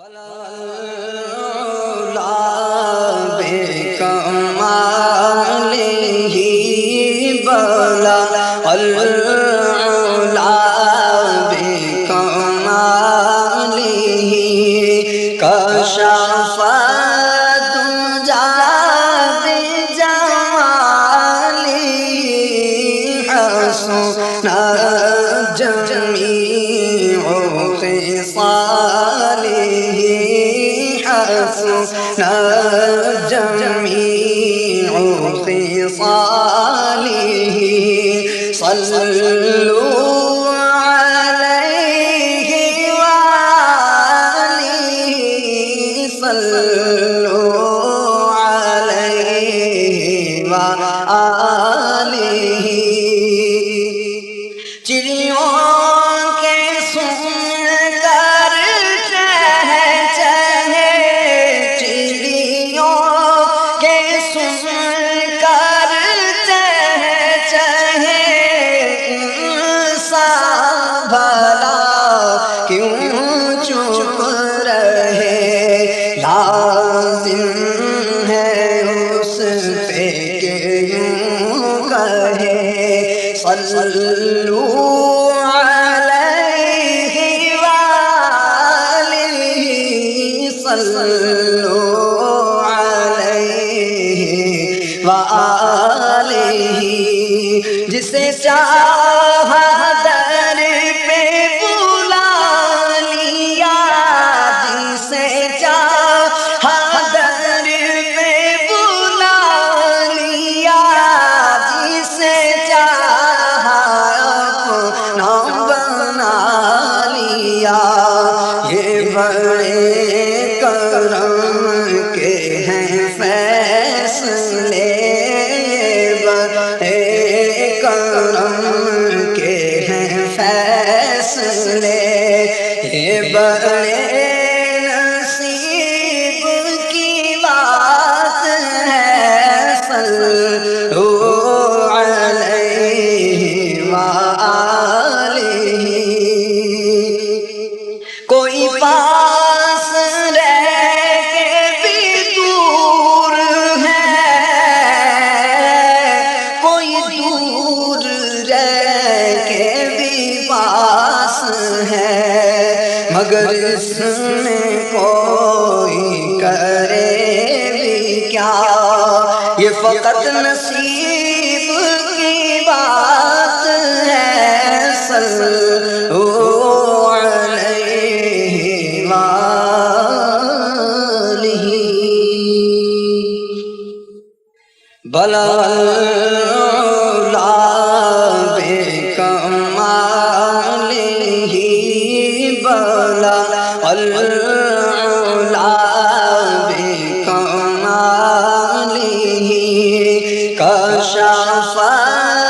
جميع خصاله صلوا عليه وآله صلوا عليه وآله چڑیوں کے سن کر چہچہے چڑیوں کے سن کر چہچہے انسان بھلا کیوں چپ رہے لازم ہے اس پہ کہ یوں کہے صلوا علیہ وآلہ صلوا علیہ وآلہ جسے چاہا در پہ بلا لیا جسے چاہا در پہ بلا لیا جسے چاہا اپنا بنا لیا یہ بڑے کرم کے ہیں فیصلے بڑے کرم کے ہیں فیصلے یہ بڑے نصیب کی بات ہے صلوا علیہ وآلہ کوئی پاس رہ کے بھی دور ہے کوئی دور رہ کے بھی پاس ہے مگر اس میں کوئی کرے بھی کیا یہ فقط نصیب کی بات ہے صلوا علیہ وآلہ بلغ العلا بکمالہ بلغ العلا بکمالہ کشف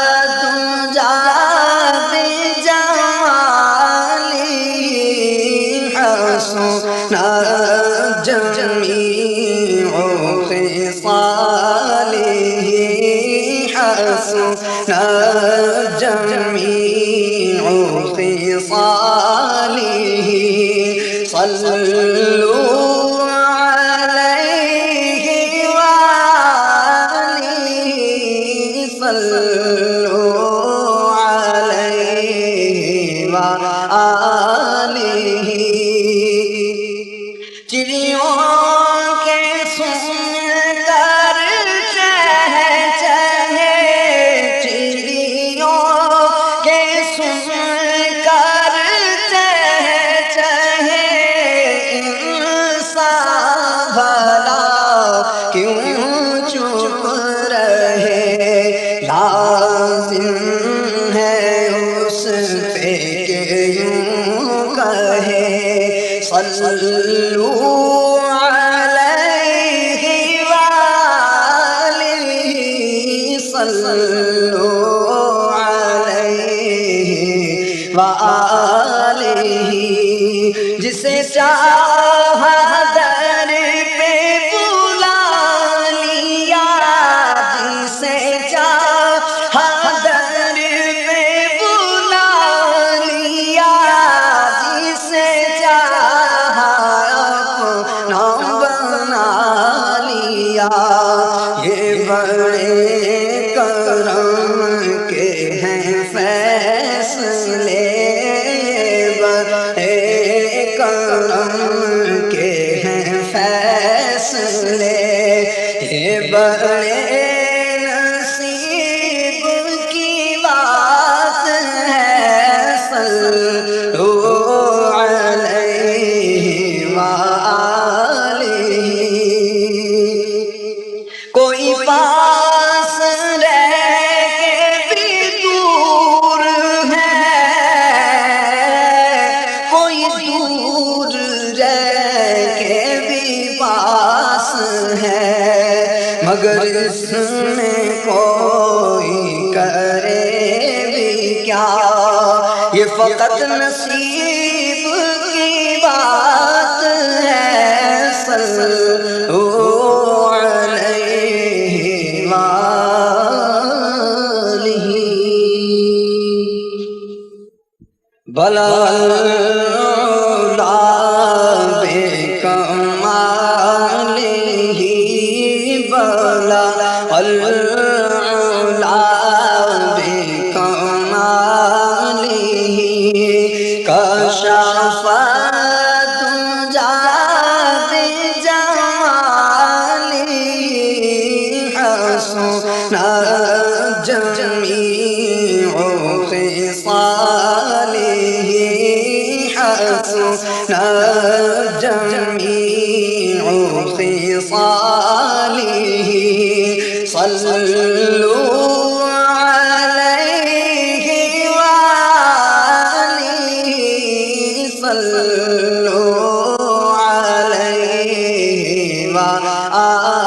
الدجی بجمالہ حسن جميع خصاله حسن جميع خصاله صلوا عليه وآله صلوا عليه وآله چڑیوں کے سن کر چہچہے چڑیوں کے سن کر چہچہے انسان بھلا کیوں چپ رہے لازم ہے اس پہ کہ یوں کہے صلوا علیہ وآلہ صلوا علیہ وآلہ جسے چاہا در پہ بلا لیا جسے چاہا در پہ بلا لیا جسے چاہا کے ہیں فیصلے، یہ بڑے نصیب کی بات ہے، صلو علیہ وآلہ۔ کوئی پاس رہ کے بھی دور ہے، کوئی دور رہ کے بھی پاس ہے، مگر اس میں کوئی کرے بھی کیا، یہ فقط نصیب کی بات ہے، صلو علیہ وآلہ۔ بلغ بکمالہ، بلغ العلا بکمالہ، کشف الدجی بجمالہ، حسن جمیع خصالہ، حسن جمیع خصالہ، صلو علیہ وآلہ، صلو علیہ وآلہ۔